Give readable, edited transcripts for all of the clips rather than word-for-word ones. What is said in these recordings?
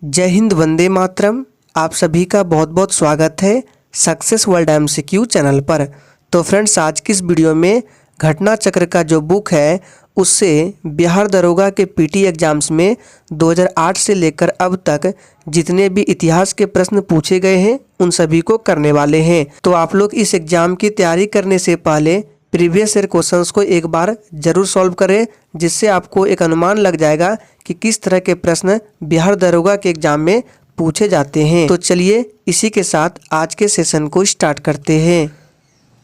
जय हिंद, वंदे मातरम। आप सभी का बहुत बहुत स्वागत है सक्सेस वर्ल्ड एमसीक्यू चैनल पर। तो फ्रेंड्स, आज की इस वीडियो में घटना चक्र का जो बुक है उससे बिहार दरोगा के पीटी एग्जाम्स में 2008 से लेकर अब तक जितने भी इतिहास के प्रश्न पूछे गए हैं उन सभी को करने वाले हैं। तो आप लोग इस एग्ज़ाम की तैयारी करने से पहले प्रीवियस ईयर क्वेश्चंस को एक बार जरूर सॉल्व करें, जिससे आपको एक अनुमान लग जाएगा कि किस तरह के प्रश्न बिहार दरोगा के एग्जाम में पूछे जाते हैं। तो चलिए इसी के साथ आज के सेशन को स्टार्ट करते हैं।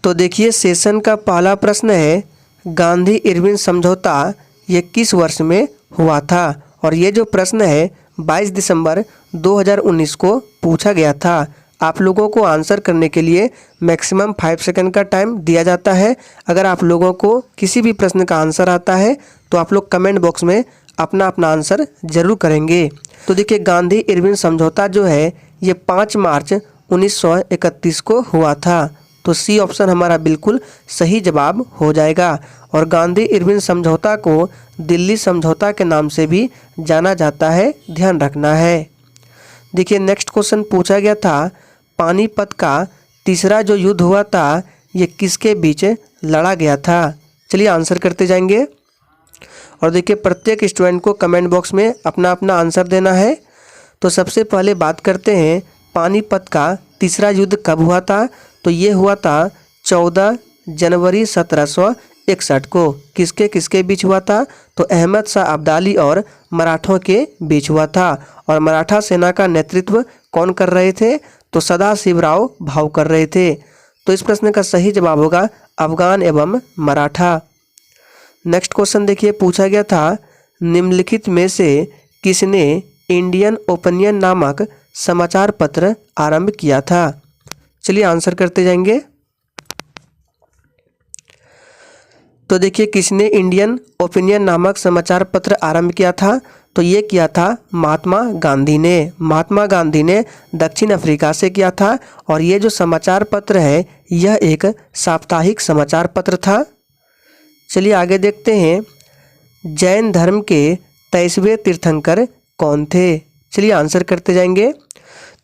तो देखिए, सेशन का पहला प्रश्न है, गांधी इरविन समझौता ये किस वर्ष में हुआ था? और ये जो प्रश्न है 22 दिसंबर 2019 को पूछा गया था। आप लोगों को आंसर करने के लिए मैक्सिमम 5 सेकंड का टाइम दिया जाता है। अगर आप लोगों को किसी भी प्रश्न का आंसर आता है तो आप लोग कमेंट बॉक्स में अपना अपना आंसर जरूर करेंगे। तो देखिए, गांधी इरविन समझौता जो है ये 5 मार्च 1931 को हुआ था। तो सी ऑप्शन हमारा बिल्कुल सही जवाब हो जाएगा। और गांधी इरविन समझौता को दिल्ली समझौता के नाम से भी जाना जाता है, ध्यान रखना है। देखिए, नेक्स्ट क्वेश्चन पूछा गया था, पानीपत का तीसरा जो युद्ध हुआ था ये किसके बीच लड़ा गया था? चलिए आंसर करते जाएंगे। और देखिए, प्रत्येक स्टूडेंट को कमेंट बॉक्स में अपना अपना आंसर देना है। तो सबसे पहले बात करते हैं, पानीपत का तीसरा युद्ध कब हुआ था? तो ये हुआ था 14 जनवरी 1761 को। किसके किसके बीच हुआ था? तो अहमद शाह अब्दाली और मराठों के बीच हुआ था। और मराठा सेना का नेतृत्व कौन कर रहे थे? तो सदाशिवराव भाऊ कर रहे थे। तो इस प्रश्न का सही जवाब होगा अफगान एवं मराठा। नेक्स्ट क्वेश्चन देखिए, पूछा गया था, निम्नलिखित में से किसने इंडियन ओपिनियन नामक समाचार पत्र आरंभ किया था? चलिए आंसर करते जाएंगे। तो देखिए, किसने इंडियन ओपिनियन नामक समाचार पत्र आरंभ किया था? तो ये किया था महात्मा गांधी ने। महात्मा गांधी ने दक्षिण अफ्रीका से किया था। और ये जो समाचार पत्र है यह एक साप्ताहिक समाचार पत्र था। चलिए आगे देखते हैं, जैन धर्म के 23वें तीर्थंकर कौन थे? चलिए आंसर करते जाएंगे।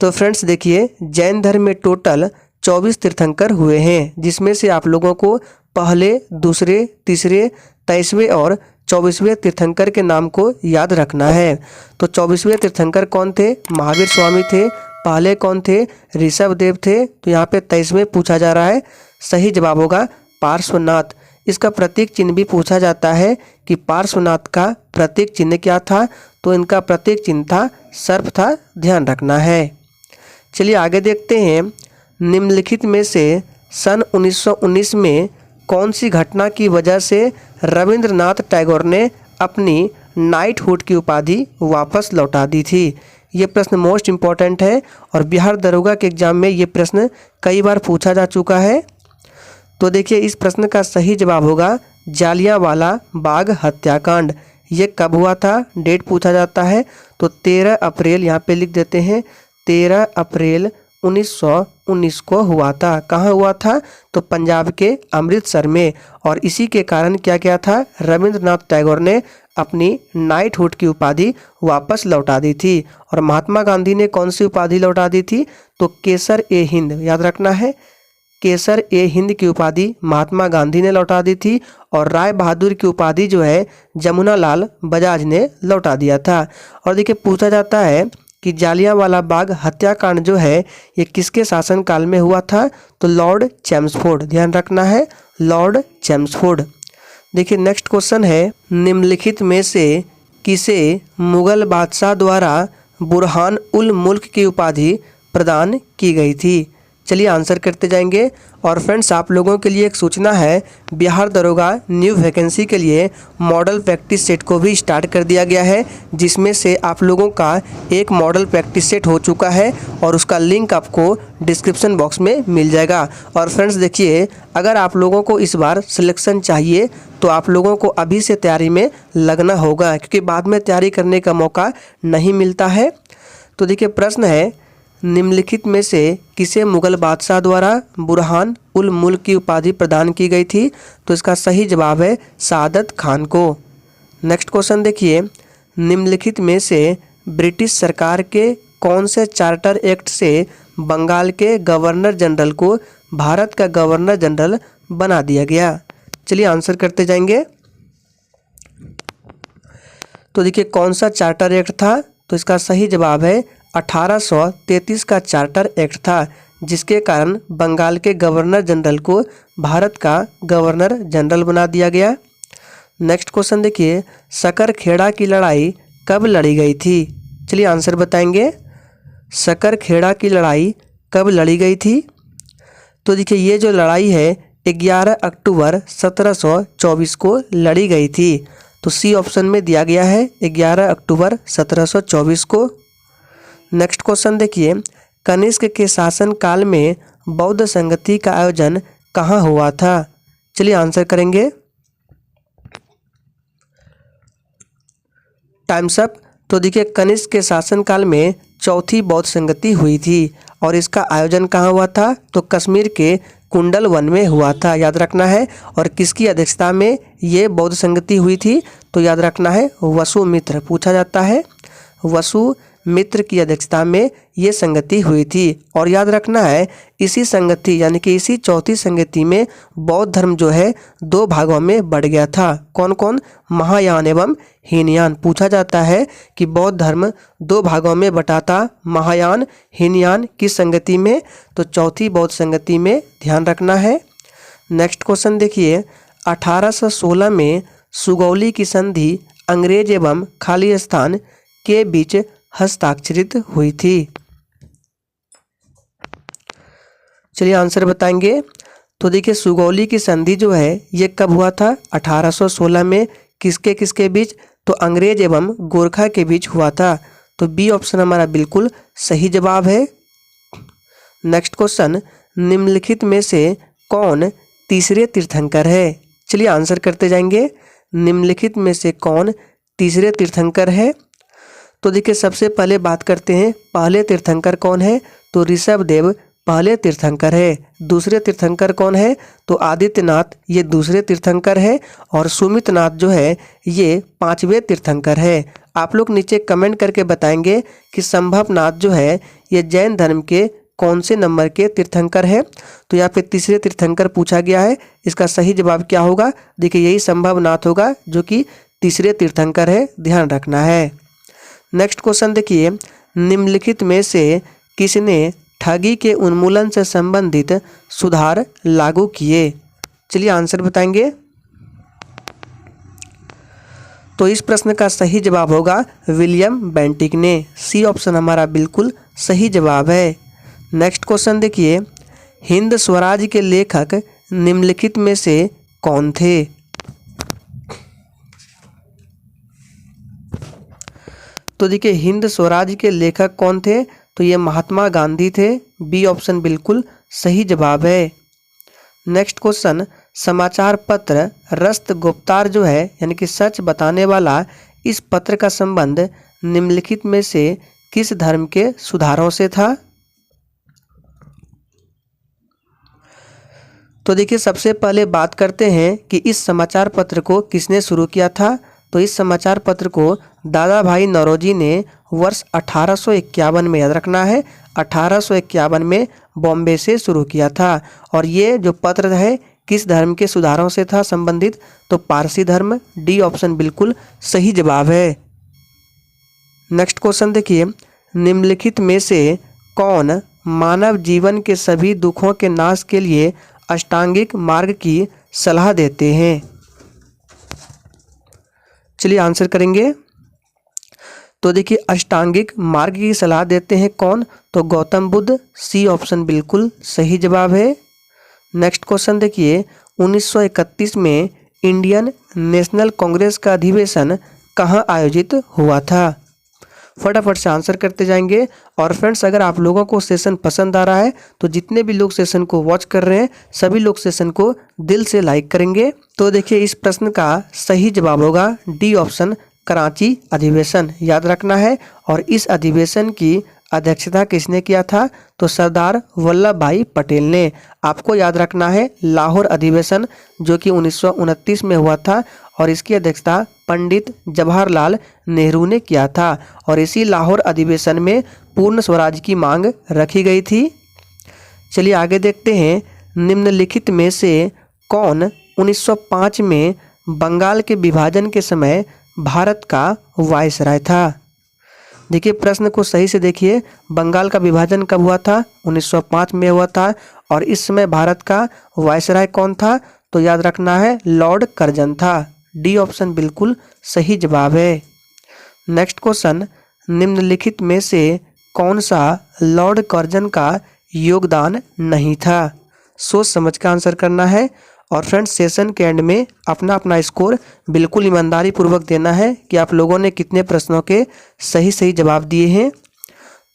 तो फ्रेंड्स देखिए, जैन धर्म में टोटल 24 तीर्थंकर हुए हैं, जिसमें से आप लोगों को पहले, दूसरे, तीसरे, 23वें और 24वें तीर्थंकर के नाम को याद रखना है। तो 24वें तीर्थंकर कौन थे? महावीर स्वामी थे। पहले कौन थे? ऋषभ देव थे। तो यहाँ पे 23वें पूछा जा रहा है, सही जवाब होगा पार्श्वनाथ। इसका प्रतीक चिन्ह भी पूछा जाता है कि पार्श्वनाथ का प्रतीक चिन्ह क्या था? तो इनका प्रतीक चिन्ह था सर्प था, ध्यान रखना है। चलिए आगे देखते हैं, निम्नलिखित में से सन 1919 में कौन सी घटना की वजह से रविंद्रनाथ टैगोर ने अपनी नाइटहुड की उपाधि वापस लौटा दी थी? ये प्रश्न मोस्ट इम्पॉर्टेंट है और बिहार दरोगा के एग्जाम में ये प्रश्न कई बार पूछा जा चुका है। तो देखिए, इस प्रश्न का सही जवाब होगा जालियांवाला बाग हत्याकांड। ये कब हुआ था? डेट पूछा जाता है। तो 13 अप्रैल यहाँ पे लिख देते हैं, 13 अप्रैल 1919 को हुआ था। कहाँ हुआ था? तो पंजाब के अमृतसर में। और इसी के कारण क्या क्या था? रविंद्रनाथ टैगोर ने अपनी नाइटहुड की उपाधि वापस लौटा दी थी। और महात्मा गांधी ने कौन सी उपाधि लौटा दी थी? तो केसर ए हिंद, याद रखना है, केसर ए हिंद की उपाधि महात्मा गांधी ने लौटा दी थी। और राय बहादुर की उपाधि जो है जमुना लाल बजाज ने लौटा दिया था। और देखिए, पूछा जाता है कि जालियांवाला बाग हत्याकांड जो है ये किसके शासनकाल में हुआ था? तो लॉर्ड चैम्सफोर्ड, ध्यान रखना है, लॉर्ड चैम्सफोर्ड। देखिए, नेक्स्ट क्वेश्चन है, निम्नलिखित में से किसे मुगल बादशाह द्वारा बुरहान उल मुल्क की उपाधि प्रदान की गई थी? चलिए आंसर करते जाएंगे। और फ्रेंड्स, आप लोगों के लिए एक सूचना है, बिहार दरोगा न्यू वैकेंसी के लिए मॉडल प्रैक्टिस सेट को भी स्टार्ट कर दिया गया है, जिसमें से आप लोगों का एक मॉडल प्रैक्टिस सेट हो चुका है और उसका लिंक आपको डिस्क्रिप्शन बॉक्स में मिल जाएगा। और फ्रेंड्स देखिए, अगर आप लोगों को इस बार सिलेक्शन चाहिए तो आप लोगों को अभी से तैयारी में लगना होगा, क्योंकि बाद में तैयारी करने का मौका नहीं मिलता है। तो देखिए, प्रश्न है, निम्नलिखित में से किसे मुगल बादशाह द्वारा बुरहान उल मुल्क की उपाधि प्रदान की गई थी? तो इसका सही जवाब है सादत खान को। नेक्स्ट क्वेश्चन देखिए, निम्नलिखित में से ब्रिटिश सरकार के कौन से चार्टर एक्ट से बंगाल के गवर्नर जनरल को भारत का गवर्नर जनरल बना दिया गया? चलिए आंसर करते जाएंगे। तो देखिए कौन सा चार्टर एक्ट था, तो इसका सही जवाब है 1833 का चार्टर एक्ट था, जिसके कारण बंगाल के गवर्नर जनरल को भारत का गवर्नर जनरल बना दिया गया। नेक्स्ट क्वेश्चन देखिए, सकरखेड़ा की लड़ाई कब लड़ी गई थी? चलिए आंसर बताएंगे। सकरखेड़ा की लड़ाई कब लड़ी गई थी? तो देखिए ये जो लड़ाई है 11 अक्टूबर 1724 को लड़ी गई थी। तो सी ऑप्शन में दिया गया है 11 अक्टूबर 1724 को। नेक्स्ट क्वेश्चन देखिए, कनिष्क के शासन काल में बौद्ध संगति का आयोजन कहाँ हुआ था? चलिए आंसर करेंगे। Times up. तो देखिए कनिष्क के शासनकाल में चौथी बौद्ध संगति हुई थी और इसका आयोजन कहाँ हुआ था? तो कश्मीर के कुंडल वन में हुआ था, याद रखना है। और किसकी अध्यक्षता में ये बौद्ध संगति हुई थी? तो याद रखना है वसुमित्र, पूछा जाता है। वसुमित्र की अध्यक्षता में ये संगति हुई थी। और याद रखना है इसी संगति यानी कि इसी चौथी संगति में बौद्ध धर्म जो है दो भागों में बढ़ गया था। कौन कौन? महायान एवं हीनयान। पूछा जाता है कि बौद्ध धर्म दो भागों में बटा था, महायान हीनयान किस संगति में? तो चौथी बौद्ध संगति में, ध्यान रखना है। नेक्स्ट क्वेश्चन देखिए, 1816 में सुगौली की संधि अंग्रेज एवं खालिस्तान के बीच हस्ताक्षरित हुई थी। चलिए आंसर बताएंगे। तो देखिए सुगौली की संधि जो है ये कब हुआ था? 1816 में। किसके किसके बीच? तो अंग्रेज एवं गोरखा के बीच हुआ था। तो बी ऑप्शन हमारा बिल्कुल सही जवाब है। नेक्स्ट क्वेश्चन, निम्नलिखित में से कौन तीसरे तीर्थंकर है? चलिए आंसर करते जाएंगे। निम्नलिखित में से कौन तीसरे तीर्थंकर है? तो देखिए सबसे पहले बात करते हैं पहले तीर्थंकर कौन है? तो ऋषभदेव पहले तीर्थंकर है। दूसरे तीर्थंकर कौन है? तो आदित्यनाथ, ये दूसरे तीर्थंकर है। और सुमितनाथ जो है ये पांचवें तीर्थंकर है। आप लोग नीचे कमेंट करके बताएंगे कि संभवनाथ जो है ये जैन धर्म के कौन से नंबर के तीर्थंकर है? तो यहाँ पे तीसरे तीर्थंकर पूछा गया है। इसका सही जवाब क्या होगा? देखिए यही संभवनाथ होगा जो कि तीसरे तीर्थंकर है, ध्यान रखना है। नेक्स्ट क्वेश्चन देखिए, निम्नलिखित में से किसने ठगी के उन्मूलन से संबंधित सुधार लागू किए? चलिए आंसर बताएंगे। तो इस प्रश्न का सही जवाब होगा विलियम बेंटिक ने। सी ऑप्शन हमारा बिल्कुल सही जवाब है। नेक्स्ट क्वेश्चन देखिए, हिंद स्वराज के लेखक निम्नलिखित में से कौन थे? तो देखिए हिंद स्वराज के लेखक कौन थे? तो ये महात्मा गांधी थे। बी ऑप्शन बिल्कुल सही जवाब है। नेक्स्ट क्वेश्चन, समाचार पत्र रस्तगुप्तार जो है यानी कि सच बताने वाला, इस पत्र का संबंध निम्नलिखित में से किस धर्म के सुधारों से था? तो देखिए सबसे पहले बात करते हैं कि इस समाचार पत्र को किसने शुरू किया था। तो इस समाचार पत्र को दादा भाई नौरोजी ने वर्ष 1851 में, याद रखना है 1851 में बॉम्बे से शुरू किया था। और ये जो पत्र है किस धर्म के सुधारों से था संबंधित? तो पारसी धर्म। डी ऑप्शन बिल्कुल सही जवाब है। नेक्स्ट क्वेश्चन देखिए, निम्नलिखित में से कौन मानव जीवन के सभी दुखों के नाश के लिए अष्टांगिक मार्ग की सलाह देते हैं? चलिए आंसर करेंगे। तो देखिए अष्टांगिक मार्ग की सलाह देते हैं कौन? तो गौतम बुद्ध। सी ऑप्शन बिल्कुल सही जवाब है। नेक्स्ट क्वेश्चन देखिए, 1931 में इंडियन नेशनल कांग्रेस का अधिवेशन कहाँ आयोजित हुआ था? फटाफट से आंसर करते जाएंगे। और फ्रेंड्स अगर आप लोगों को सेशन पसंद आ रहा है तो जितने भी लोग सेशन को वॉच कर रहे हैं सभी लोग सेशन को दिल से लाइक करेंगे। तो देखिए इस प्रश्न का सही जवाब होगा डी ऑप्शन, कराची अधिवेशन, याद रखना है। और इस अधिवेशन की अध्यक्षता किसने किया था? तो सरदार वल्लभ भाई पटेल ने। आपको याद रखना है लाहौर अधिवेशन जो कि 1929 में हुआ था और इसकी अध्यक्षता पंडित जवाहरलाल नेहरू ने किया था और इसी लाहौर अधिवेशन में पूर्ण स्वराज की मांग रखी गई थी। चलिए आगे देखते हैं, निम्नलिखित में से कौन 1905 में बंगाल के विभाजन के समय भारत का वायसराय था। देखिए प्रश्न को सही से देखिए, बंगाल का विभाजन कब हुआ था, 1905 में हुआ था और इस समय भारत का वायसराय कौन था, तो याद रखना है लॉर्ड कर्जन था। डी ऑप्शन बिल्कुल सही जवाब है। नेक्स्ट क्वेश्चन, निम्नलिखित में से कौन सा लॉर्ड कर्जन का योगदान नहीं था। सोच समझ का आंसर करना है और फ्रेंड्स सेशन के एंड में अपना अपना स्कोर बिल्कुल ईमानदारी पूर्वक देना है कि आप लोगों ने कितने प्रश्नों के सही सही जवाब दिए हैं।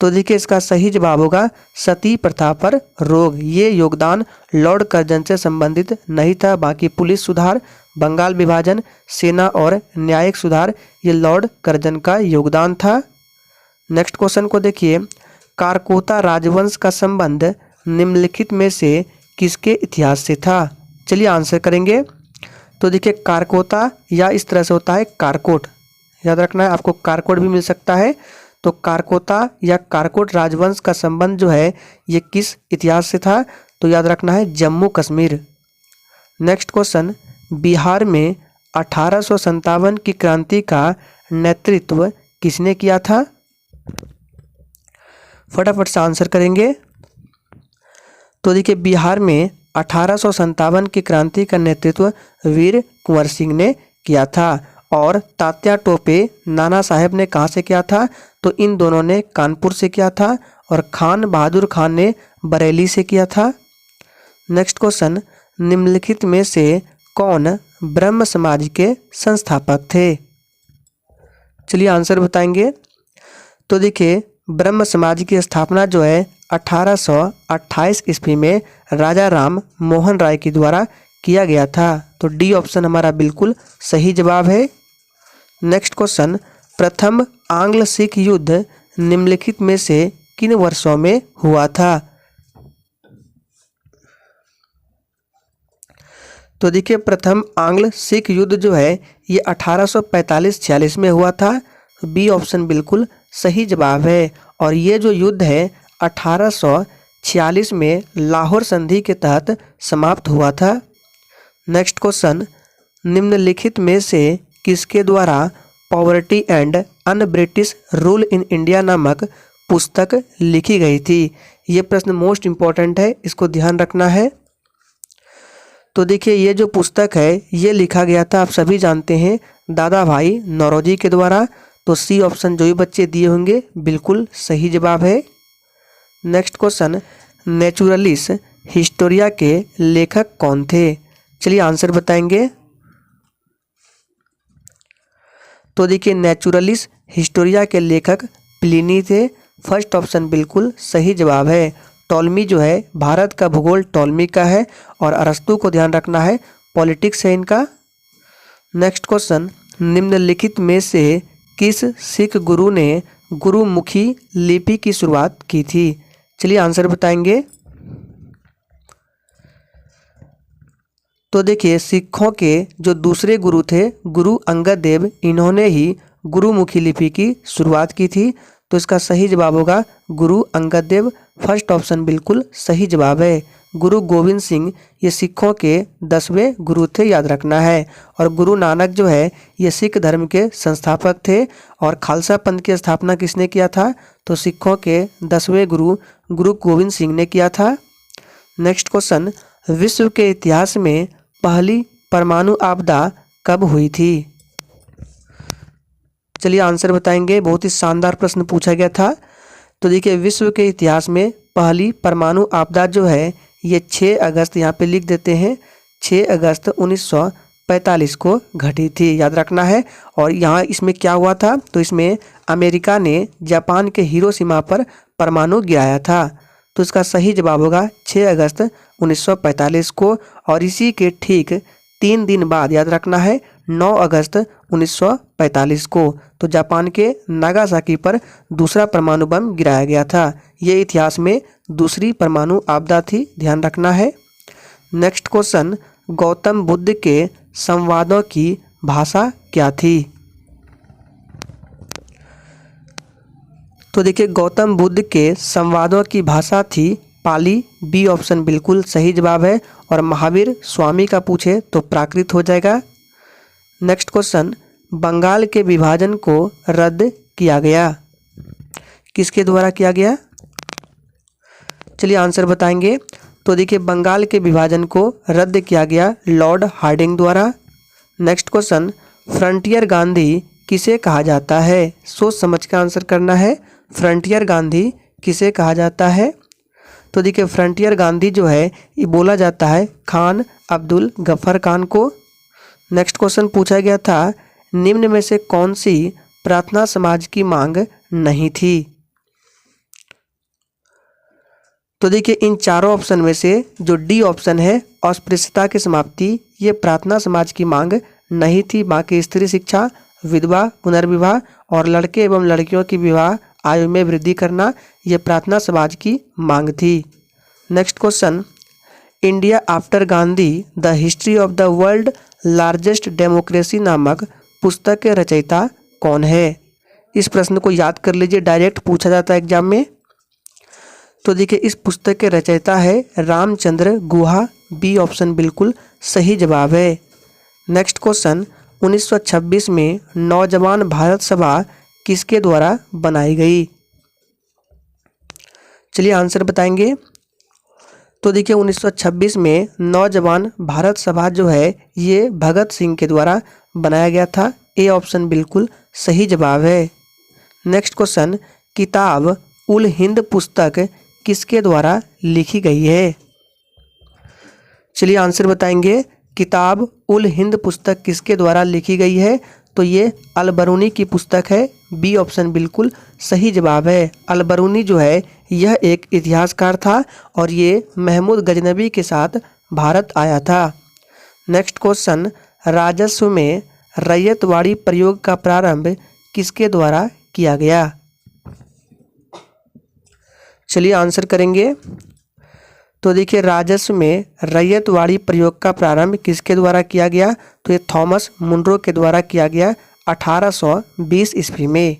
तो देखिए इसका सही जवाब होगा सती प्रथा पर रोक। ये योगदान लॉर्ड कर्जन से संबंधित नहीं था। बाकी पुलिस सुधार, बंगाल विभाजन, सेना और न्यायिक सुधार ये लॉर्ड कर्जन का योगदान था। नेक्स्ट क्वेश्चन को देखिए, कारकोता राजवंश का संबंध निम्नलिखित में से किसके इतिहास से था। चलिए आंसर करेंगे। तो देखिए कारकोता या इस तरह से होता है कारकोट, याद रखना है, आपको कारकोट भी मिल सकता है। तो कारकोता या कारकोट राजवंश का संबंध जो है ये किस इतिहास से था, तो याद रखना है जम्मू कश्मीर। नेक्स्ट क्वेश्चन, बिहार में 1857 की क्रांति का नेतृत्व किसने किया था। फटाफट से आंसर करेंगे। तो देखिए बिहार में 1857 की क्रांति का नेतृत्व वीर कुंवर सिंह ने किया था और तात्या टोपे नाना साहेब ने कहाँ से किया था, तो इन दोनों ने कानपुर से किया था और खान बहादुर खान ने बरेली से किया था। नेक्स्ट क्वेश्चन, निम्नलिखित में से कौन ब्रह्म समाज के संस्थापक थे। चलिए आंसर बताएंगे। तो देखिए ब्रह्म समाज की स्थापना जो है 1828 ईस्वी में राजा राम मोहन राय के द्वारा किया गया था। तो डी ऑप्शन हमारा बिल्कुल सही जवाब है। नेक्स्ट क्वेश्चन, प्रथम आंग्ल सिख युद्ध निम्नलिखित में से किन वर्षों में हुआ था। तो देखिए प्रथम आंग्ल सिख युद्ध जो है ये 1845-46 में हुआ था। बी ऑप्शन बिल्कुल सही जवाब है और ये जो युद्ध है 1846 में लाहौर संधि के तहत समाप्त हुआ था। नेक्स्ट क्वेश्चन, निम्नलिखित में से किसके द्वारा poverty and un British rule in India नामक पुस्तक लिखी गई थी। ये प्रश्न मोस्ट इम्पॉर्टेंट है, इसको ध्यान रखना है। तो देखिए ये जो पुस्तक है ये लिखा गया था, आप सभी जानते हैं, दादा भाई नौरोजी के द्वारा। तो सी ऑप्शन जो भी बच्चे दिए होंगे बिल्कुल सही जवाब है। नेक्स्ट क्वेश्चन, नेचुरलिस्ट हिस्टोरिया के लेखक कौन थे। चलिए आंसर बताएंगे। तो देखिए नेचुरलिस्ट हिस्टोरिया के लेखक प्लिनी थे। फर्स्ट ऑप्शन बिल्कुल सही जवाब है। टॉलमी जो है भारत का भूगोल टॉलमी का है और अरस्तु को ध्यान रखना है पॉलिटिक्स है इनका। नेक्स्ट क्वेश्चन, निम्नलिखित में से किस सिख गुरु ने गुरुमुखी लिपि की शुरुआत की थी। चलिए आंसर बताएंगे। तो देखिए सिखों के जो दूसरे गुरु थे गुरु अंगद देव, इन्होंने ही गुरुमुखी लिपि की शुरुआत की थी। तो इसका सही जवाब होगा गुरु अंगद देव। फर्स्ट ऑप्शन बिल्कुल सही जवाब है। गुरु गोविंद सिंह ये सिखों के 10वें गुरु थे, याद रखना है। और गुरु नानक जो है ये सिख धर्म के संस्थापक थे। और खालसा पंथ की स्थापना किसने किया था, तो सिखों के 10वें गुरु गुरु गोविंद सिंह ने किया था। नेक्स्ट क्वेश्चन, विश्व के इतिहास में पहली परमाणु आपदा कब हुई थी। चलिए आंसर बताएंगे। बहुत ही शानदार प्रश्न पूछा गया था। तो देखिए विश्व के इतिहास में पहली परमाणु आपदा जो है ये 6 अगस्त, यहाँ पे लिख देते हैं, 6 अगस्त 1945 को घटी थी, याद रखना है। और यहाँ इसमें क्या हुआ था, तो इसमें अमेरिका ने जापान के हिरोशिमा पर परमाणु गिराया था। तो इसका सही जवाब होगा 6 अगस्त 1945 को। और इसी के ठीक 3 दिन बाद, याद रखना है, 9 अगस्त 1945 को तो जापान के नागासाकी पर दूसरा परमाणु बम गिराया गया था। ये इतिहास में दूसरी परमाणु आपदा थी, ध्यान रखना है। नेक्स्ट क्वेश्चन, गौतम बुद्ध के संवादों की भाषा क्या थी? तो देखिए गौतम बुद्ध के संवादों की भाषा थी पाली, बी ऑप्शन बिल्कुल सही जवाब है। और महावीर स्वामी का पूछे तो प्राकृत हो जाएगा। नेक्स्ट क्वेश्चन, बंगाल के विभाजन को रद्द किया गया, किसके द्वारा किया गया? चलिए आंसर बताएंगे। तो देखिए बंगाल के विभाजन को रद्द किया गया लॉर्ड हार्डिंग द्वारा। नेक्स्ट क्वेश्चन, फ्रंटियर गांधी किसे कहा जाता है? सोच समझ कर आंसर करना है। फ्रंटियर गांधी किसे कहा जाता है? तो देखिए फ्रंटियर गांधी जो है ये बोला जाता है खान अब्दुल गफ्फार खान को। नेक्स्ट क्वेश्चन पूछा गया था, निम्न में से कौन सी प्रार्थना समाज की मांग नहीं थी? तो देखिए इन चारों ऑप्शन में से जो डी ऑप्शन है अस्पृश्यता की समाप्ति, ये प्रार्थना समाज की मांग नहीं थी। बाकी स्त्री शिक्षा, विधवा पुनर्विवाह और लड़के एवं लड़कियों की विवाह आयु में वृद्धि करना, ये प्रार्थना समाज की मांग थी। Next question, India after Gandhi the history of the world largest democracy नामक पुस्तक के रचयिता कौन है? इस प्रश्न को याद कर लीजिए, डायरेक्ट पूछा जाता है एग्जाम में। तो देखिए इस पुस्तक के रचयिता है रामचंद्र गुहा, बी ऑप्शन बिल्कुल सही जवाब है। नेक्स्ट क्वेश्चन, 1926 में नौजवान भारत सभा किसके द्वारा बनाई गई? चलिए आंसर बताएंगे। तो देखिए 1926 में नौजवान भारत सभा जो है ये भगत सिंह के द्वारा बनाया गया था, ए ऑप्शन बिल्कुल सही जवाब है। नेक्स्ट क्वेश्चन, किताब उल हिंद पुस्तक किसके द्वारा लिखी गई है? चलिए आंसर बताएंगे। किताब उल हिंद पुस्तक किसके द्वारा लिखी गई है? तो ये अल-बरूनी की पुस्तक है, बी ऑप्शन बिल्कुल सही जवाब है। अल-बरूनी जो है यह एक इतिहासकार था और ये महमूद गजनबी के साथ भारत आया था। नेक्स्ट क्वेश्चन, राजस्व में रैयतवाड़ी प्रयोग का प्रारंभ किसके द्वारा किया गया? चलिए आंसर करेंगे। तो देखिए राजस्व में रैयतवाड़ी प्रयोग का प्रारंभ किसके द्वारा किया गया? तो ये थॉमस मुनरो के द्वारा किया गया 1820 ईस्वी में।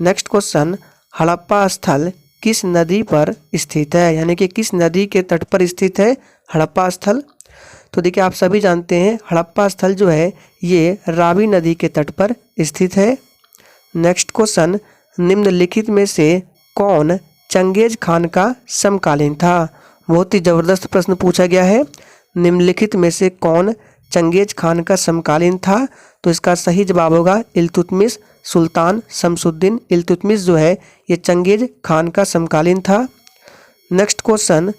नेक्स्ट क्वेश्चन, हड़प्पा स्थल किस नदी पर स्थित है? यानी कि किस नदी के तट पर स्थित है हड़प्पा स्थल? तो देखिए आप सभी जानते हैं हड़प्पा स्थल जो है ये रावी नदी के तट पर स्थित है। नेक्स्ट क्वेश्चन, निम्नलिखित में से कौन चंगेज खान का समकालीन था? बहुत ही ज़बरदस्त प्रश्न पूछा गया है। निम्नलिखित में से कौन चंगेज खान का समकालीन था? तो इसका सही जवाब होगा इल्तुतमिश सुल्तान शमसुद्दीन इल्तुतमिश जो है ये चंगेज खान का समकालीन था। नेक्स्ट क्वेश्चन,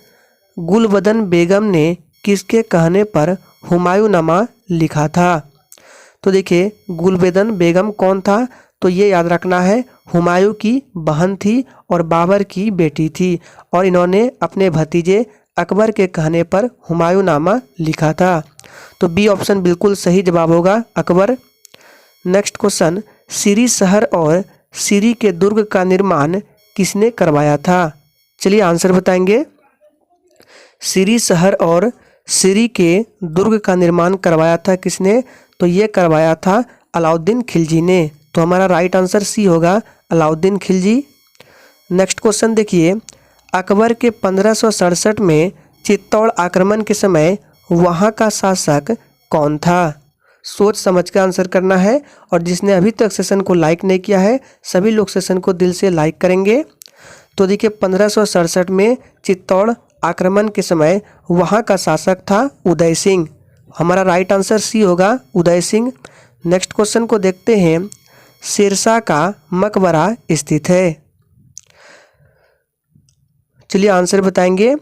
गुलबदन बेगम ने किसके कहने पर हुमायूंनामा लिखा था? तो देखिए गुलबदन बेगम कौन था? तो ये याद रखना है हुमायूं की बहन थी और बाबर की बेटी थी और इन्होंने अपने भतीजे अकबर के कहने पर हुमायूंनामा लिखा था। तो बी ऑप्शन बिल्कुल सही जवाब होगा अकबर। नेक्स्ट क्वेश्चन, सिरी शहर और सिरी के दुर्ग का निर्माण किसने करवाया था? चलिए आंसर बताएंगे। सिरी शहर और सिरी के दुर्ग का निर्माण करवाया था किसने? तो ये करवाया था अलाउद्दीन खिलजी ने। तो हमारा राइट आंसर सी होगा अलाउद्दीन खिलजी। नेक्स्ट क्वेश्चन देखिए, अकबर के 1567 में चित्तौड़ आक्रमण के समय वहाँ का शासक कौन था? सोच समझ कर आंसर करना है और जिसने अभी तक सेशन को लाइक नहीं किया है सभी लोग सेशन को दिल से लाइक करेंगे। तो देखिए 1567 में चित्तौड़ आक्रमण के समय वहाँ का शासक था उदय सिंह। हमारा राइट आंसर सी होगा उदय सिंह। नेक्स्ट क्वेश्चन को देखते हैं, शेरशाह का मकबरा स्थित है। चलिए आंसर बताएंगे।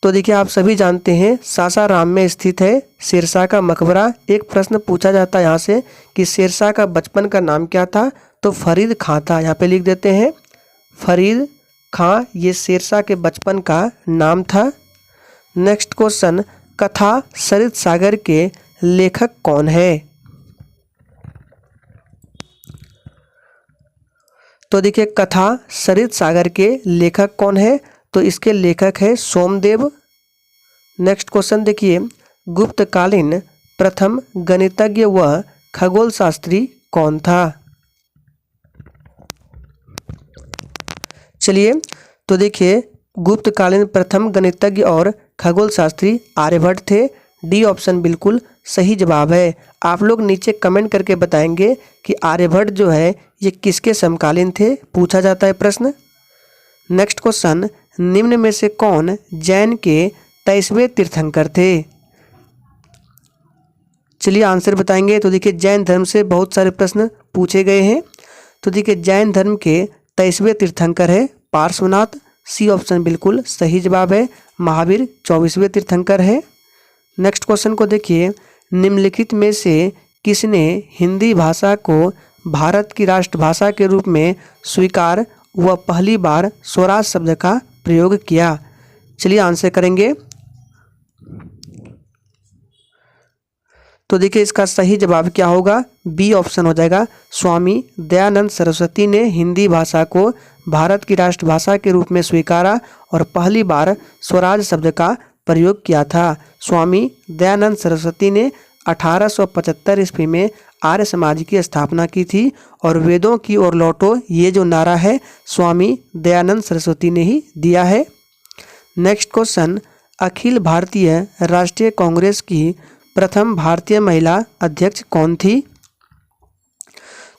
तो देखिए आप सभी जानते हैं सासाराम में स्थित है शेरशाह का मकबरा। एक प्रश्न पूछा जाता है यहाँ से कि शेरशाह का बचपन का नाम क्या था? तो फरीद खां था। यहाँ पे लिख देते हैं फरीद खां, ये शेरशाह के बचपन का नाम था। नेक्स्ट क्वेश्चन, कथा सरित सागर के लेखक कौन है? तो देखिए कथा सरित सागर के लेखक कौन है? तो इसके लेखक है सोमदेव। नेक्स्ट क्वेश्चन देखिए, गुप्तकालीन प्रथम गणितज्ञ व खगोल शास्त्री कौन था? चलिए, तो देखिए गुप्तकालीन प्रथम गणितज्ञ और खगोल शास्त्री आर्यभट्ट थे। डी ऑप्शन बिल्कुल सही जवाब है। आप लोग नीचे कमेंट करके बताएंगे कि आर्यभट्ट जो है ये किसके समकालीन थे, पूछा जाता है प्रश्न। नेक्स्ट क्वेश्चन, निम्न में से कौन जैन के 23वें तीर्थंकर थे? चलिए आंसर बताएंगे। तो देखिए जैन धर्म से बहुत सारे प्रश्न पूछे गए हैं। तो देखिए जैन धर्म के 23वें तीर्थंकर है पार्श्वनाथ। सी ऑप्शन बिल्कुल सही जवाब है। महावीर 24वें तीर्थंकर है। नेक्स्ट क्वेश्चन को देखिए, निम्नलिखित में से किसने हिंदी भाषा को भारत की राष्ट्रभाषा के रूप में स्वीकार व पहली बार स्वराज शब्द का प्रयोग किया? चलिए आंसर करेंगे। तो देखिए इसका सही जवाब क्या होगा? बी ऑप्शन हो जाएगा। स्वामी दयानंद सरस्वती ने हिंदी भाषा को भारत की राष्ट्रभाषा के रूप में स्वीकारा और पहली बार स्वराज शब्द का प्रयोग किया था। स्वामी दयानंद सरस्वती ने 1875 ईस्वी में आर्य समाज की स्थापना की थी और वेदों की ओर लौटो ये जो नारा है स्वामी दयानंद सरस्वती ने ही दिया है। नेक्स्ट क्वेश्चन, अखिल भारतीय राष्ट्रीय कांग्रेस की प्रथम भारतीय महिला अध्यक्ष कौन थी?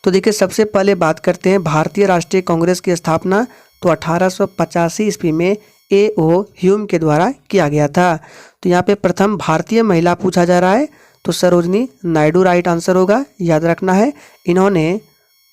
तो देखिए सबसे पहले बात करते हैं भारतीय राष्ट्रीय कांग्रेस की स्थापना तो 1885 ईस्वी में A.O. ह्यूम के द्वारा किया गया था। तो यहाँ पे प्रथम भारतीय महिला पूछा जा रहा है तो सरोजनी नायडू राइट आंसर होगा, याद रखना है। इन्होंने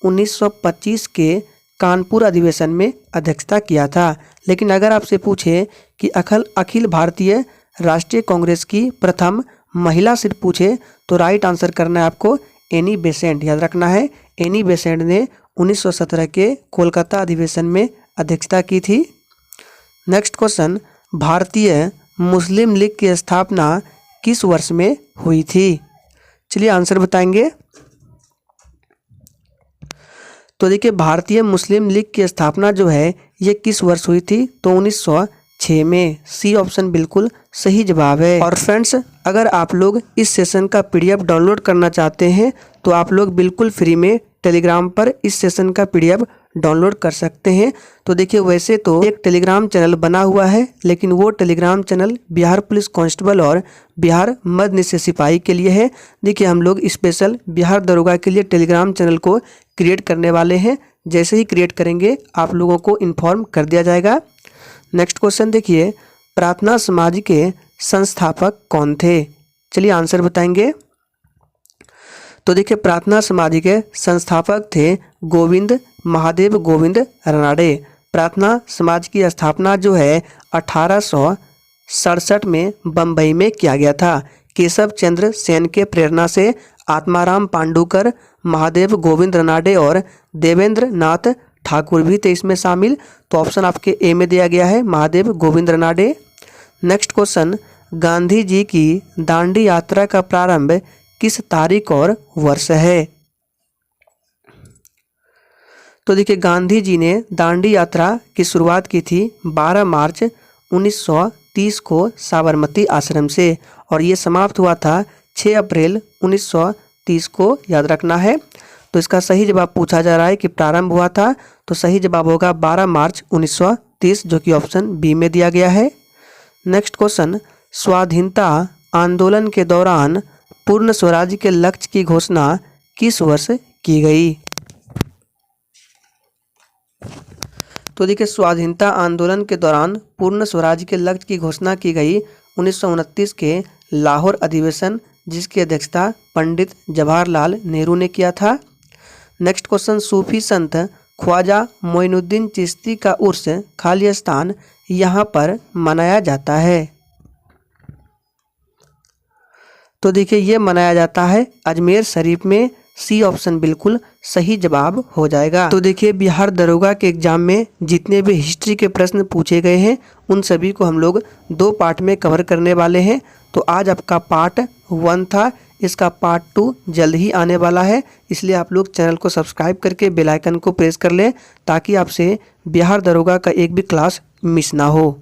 1925 के कानपुर अधिवेशन में अध्यक्षता किया था। लेकिन अगर आपसे पूछे कि अखिल भारतीय राष्ट्रीय कांग्रेस की प्रथम महिला सिर्फ पूछे तो राइट आंसर करना है आपको एनी बेसेंट, याद रखना है। एनी बेसेंट ने 1917 के कोलकाता अधिवेशन में अध्यक्षता की थी। नेक्स्ट क्वेश्चन, भारतीय मुस्लिम लीग की स्थापना किस वर्ष में हुई थी? चलिए आंसर बताएंगे। तो देखिए भारतीय मुस्लिम लीग की स्थापना जो है ये किस वर्ष हुई थी? तो 1906 में। सी ऑप्शन बिल्कुल सही जवाब है। और फ्रेंड्स अगर आप लोग इस सेशन का PDF डाउनलोड करना चाहते हैं तो आप लोग बिल्कुल फ्री में टेलीग्राम पर इस सेशन का PDF डाउनलोड कर सकते हैं। तो देखिए वैसे तो एक टेलीग्राम चैनल बना हुआ है लेकिन वो Telegram channel Bihar police constable और बिहार मध्य निश्चय सिपाही के लिए है। देखिए हम लोग स्पेशल बिहार दरोगा के लिए टेलीग्राम चैनल को क्रिएट करने वाले हैं। जैसे ही क्रिएट करेंगे आप लोगों को इन्फॉर्म कर दिया जाएगा। नेक्स्ट क्वेश्चन देखिए, प्रार्थना समाज के संस्थापक कौन थे? चलिए आंसर बताएंगे। तो देखिए प्रार्थना समाज के संस्थापक थे गोविंद महादेव गोविंद रानड़े। प्रार्थना समाज की स्थापना जो है 1867 में बम्बई में किया गया था। केशव चंद्र सेन के प्रेरणा से आत्माराम पांडुकर, महादेव गोविंद रानड़े और देवेंद्र नाथ ठाकुर भी थे इसमें शामिल। तो ऑप्शन आपके ए में दिया गया है महादेव गोविंद रानड़े। नेक्स्ट क्वेश्चन, गांधी जी की दांडी यात्रा का प्रारंभ किस तारीख और वर्ष है? तो देखिए गांधी जी ने दांडी यात्रा की शुरुआत की थी 12 मार्च 1930 को साबरमती आश्रम से और ये समाप्त हुआ था 6 अप्रैल 1930 को, याद रखना है। तो इसका सही जवाब पूछा जा रहा है कि प्रारंभ हुआ था तो सही जवाब होगा 12 मार्च 1930 जो कि ऑप्शन बी में दिया गया है। नेक्स्ट क्वेश्चन, स्वाधीनता आंदोलन के दौरान पूर्ण स्वराज के लक्ष्य की घोषणा किस वर्ष की गई? तो देखिए स्वाधीनता आंदोलन के दौरान पूर्ण स्वराज के लक्ष्य की घोषणा की गई 1929 के लाहौर अधिवेशन, जिसकी अध्यक्षता पंडित जवाहरलाल नेहरू ने किया था। नेक्स्ट क्वेश्चन, सूफी संत ख्वाजा मोइनुद्दीन चिश्ती का उर्स खालिस्तान यहाँ पर मनाया जाता है? तो देखिए ये मनाया जाता है अजमेर शरीफ में। सी ऑप्शन बिल्कुल सही जवाब हो जाएगा। तो देखिए बिहार दरोगा के एग्जाम में जितने भी हिस्ट्री के प्रश्न पूछे गए हैं उन सभी को हम लोग 2 पार्ट में कवर करने वाले हैं। तो आज आपका पार्ट 1 था, इसका पार्ट 2 जल्द ही आने वाला है। इसलिए आप लोग चैनल को सब्सक्राइब करके बेल आइकन को प्रेस कर लें ताकि आपसे बिहार दरोगा का एक भी क्लास मिस ना हो।